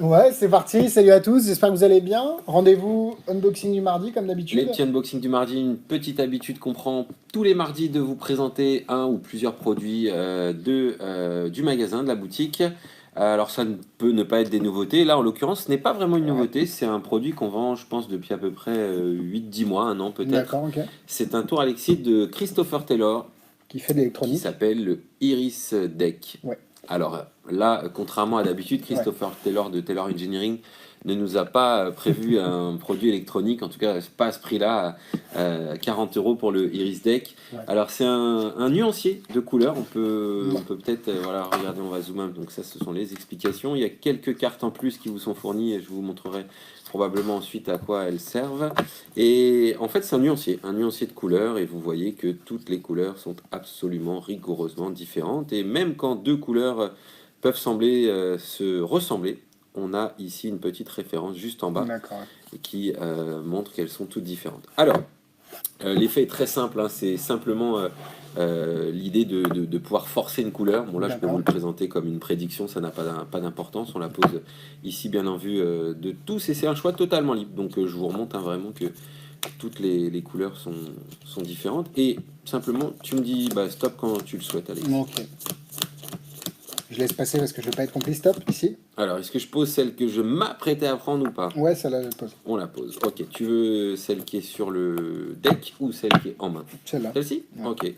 Ouais, c'est parti, salut à tous, j'espère que vous allez bien. Rendez-vous unboxing du mardi comme d'habitude. Les petits unboxings du mardi, une petite habitude qu'on prend tous les mardis de vous présenter un ou plusieurs produits du magasin, de la boutique. Alors ça ne peut ne pas être des nouveautés. Là, en l'occurrence, ce n'est pas vraiment une Ouais, nouveauté. C'est un produit qu'on vend, je pense, depuis à peu près 8-10 mois, un an peut-être. d'accord, ok. C'est un tour Alexis de Christopher Taylor Qui fait de qui l'électronique. s'appelle le Iris Deck. Ouais, Alors là, contrairement à d'habitude, ouais. Christopher Taylor de Taylor Engineering ne nous a pas prévu un produit électronique, en tout cas pas à ce prix-là, 40 euros pour le Iris Deck. Ouais. Alors c'est un nuancier de couleurs, on Ouais. peut peut-être, voilà, regardez, on va zoomer, donc ça ce sont les explications. Il y a quelques cartes en plus qui vous sont fournies et je vous montrerai probablement ensuite à quoi elles servent. Et en fait c'est un nuancier de couleurs et vous voyez que toutes les couleurs sont absolument rigoureusement différentes et même quand deux couleurs peuvent sembler se ressembler, on a ici une petite référence juste en bas D'accord, ouais. qui montre qu'elles sont toutes différentes. Alors, l'effet est très simple, hein, c'est simplement l'idée de pouvoir forcer une couleur. Bon là je peux vous D'accord. le présenter comme une prédiction, ça n'a pas d'importance, on la pose ici bien en vue de tous et c'est un choix totalement libre. Donc je vous remonte, hein, vraiment que toutes les couleurs sont différentes et simplement tu me dis bah, stop quand tu le souhaites Alex. Ok. Je laisse passer parce que je vais pas être complice, stop, ici. Alors est-ce que je pose celle que je m'apprêtais à prendre ou pas? Ouais, celle-là, je pose. On la pose. Ok, tu veux celle qui est sur le deck ou celle qui est en main? Celle-là. Celle-ci? Ouais. Ok.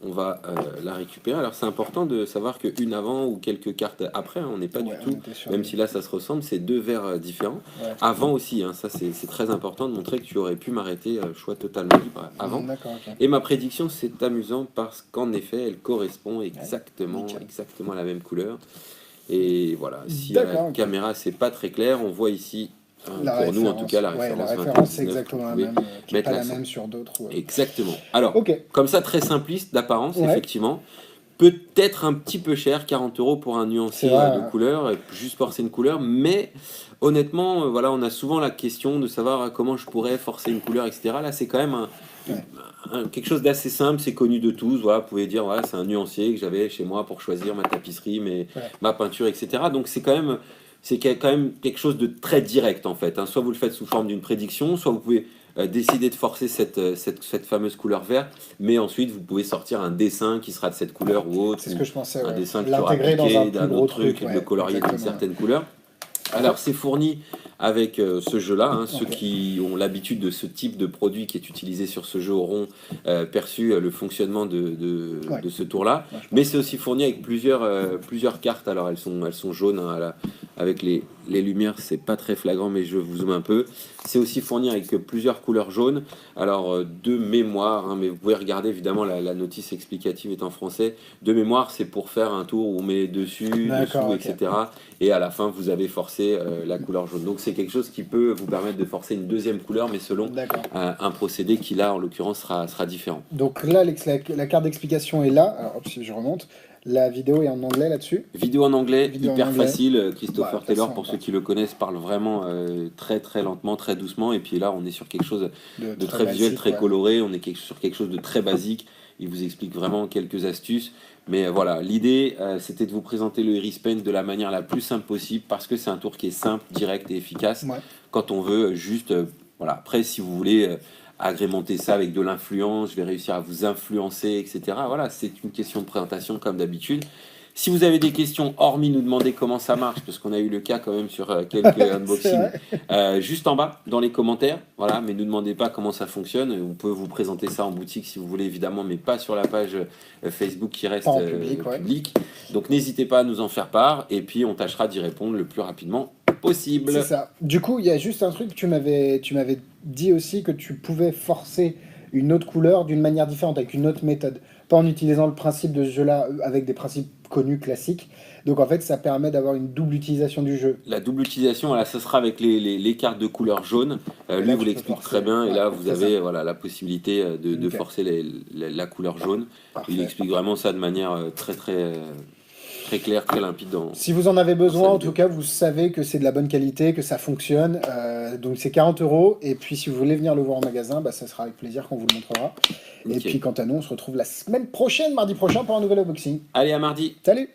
On va la récupérer. Alors c'est important de savoir qu'une avant ou quelques cartes après, hein, on n'est pas du Ouais, on tout, était sur même des... si là ça se ressemble, c'est deux verres différents. Ouais. Avant aussi, hein, ça c'est très important de montrer que tu aurais pu m'arrêter, choix totalement libre avant. D'accord, ok. Et ma prédiction c'est amusant parce qu'en effet elle correspond Ouais, exactement, nickel. exactement à la même couleur. Et voilà, si à la D'accord, ok. caméra c'est pas très clair, on voit ici, La pour nous en tout référence. cas, la Ouais, la référence référence, c'est 21-19 que vous exactement la pouvez même, qui est mettre pas la l'accent. même sur d'autres. Exactement. Alors, Ok. comme ça, très simpliste d'apparence, Ouais, effectivement. Peut-être un petit peu cher, 40 euros pour un c'est nuancier vrai. de couleur, juste forcer une couleur, mais honnêtement, voilà, on a souvent la question de savoir comment je pourrais forcer une couleur, etc. Là, c'est quand même Ouais. quelque chose d'assez simple, c'est connu de tous. Voilà, vous pouvez dire, voilà, c'est un nuancier que j'avais chez moi pour choisir ma tapisserie, Ouais. ma peinture, etc. Donc c'est quand même quelque chose de très direct en fait, hein. Soit vous le faites sous forme d'une prédiction, soit vous pouvez décider de forcer cette fameuse couleur verte, mais ensuite vous pouvez sortir un dessin qui sera de cette couleur ou autre, C'est ce ou que je pensais, un ouais. dessin que tu auras L'intégrer dans un piqué plus d'un gros autre truc, truc et de le ouais, colorier d'une exactement. certaine couleur. Ouais. Alors c'est fourni avec ce jeu-là, hein. Ceux Ok. qui ont l'habitude de ce type de produit qui est utilisé sur ce jeu auront perçu le fonctionnement Ouais. de ce tour-là. Ouais, je Mais pense. c'est aussi fourni avec plusieurs cartes. Alors elles sont jaunes, hein, avec les lumières, c'est pas très flagrant, mais je vous zoome un peu. C'est aussi fourni avec plusieurs couleurs jaunes. Alors de mémoire, hein, mais vous pouvez regarder évidemment la notice explicative est en français. De mémoire, c'est pour faire un tour où on met dessus, D'accord, dessous, ok. etc. Et à la fin, vous avez forcé la couleur jaune. Donc c'est quelque chose qui peut vous permettre de forcer une deuxième couleur, mais selon D'accord. un procédé qui là, en l'occurrence, sera différent. Donc là, la carte d'explication est là. Alors, hop, si je remonte, la vidéo est en anglais là-dessus. Vidéo en anglais, Vidéo en hyper anglais. facile. Bah, de Christopher toute Taylor, façon, pour ceux qui le connaissent, parle vraiment très très lentement, très doucement. Et puis là, on est sur quelque chose de de très très visuel, basique, très ouais. coloré. On est sur quelque chose de très basique. Il vous explique vraiment quelques astuces. Mais voilà, l'idée, c'était de vous présenter le Iris Paint de la manière la plus simple possible parce que c'est un tour qui est simple, direct et efficace Ouais. quand on veut juste. Voilà. Après, si vous voulez agrémenter ça avec de l'influence, je vais réussir à vous influencer, etc. Voilà, c'est une question de présentation comme d'habitude. Si vous avez des questions, hormis nous demander comment ça marche, parce qu'on a eu le cas quand même sur quelques C'est unboxings, vrai. juste en bas, dans les commentaires, voilà, mais ne nous demandez pas comment ça fonctionne. On peut vous présenter ça en boutique si vous voulez, évidemment, mais pas sur la page Facebook qui Pas reste en public, ouais. publique. Donc n'hésitez pas à nous en faire part, et puis on tâchera d'y répondre le plus rapidement C'est possible. ça. Du coup, il y a juste un truc, tu m'avais dit aussi que tu pouvais forcer une autre couleur d'une manière différente, avec une autre méthode. Pas en utilisant le principe de ce jeu-là, avec des principes connus, classiques. Donc en fait, ça permet d'avoir une double utilisation du jeu. La double utilisation, voilà, ce sera avec les cartes de couleur jaune. Et Lui là, vous tu peux l'explique très forcer. bien. Et Ouais, là, vous c'est ça. avez voilà, la possibilité de Nickel. forcer la couleur jaune. Il Parfait. explique vraiment ça de manière très claire, très limpide Si vous en avez dans besoin, sa en tout vidéo. cas, vous savez que c'est de la bonne qualité, que ça fonctionne. Donc c'est 40 euros. Et puis si vous voulez venir le voir en magasin, bah, ça sera avec plaisir qu'on vous le montrera. Et puis Nickel. quant à nous, on se retrouve la semaine prochaine, mardi prochain, pour un nouvel unboxing. Allez, à mardi! Salut!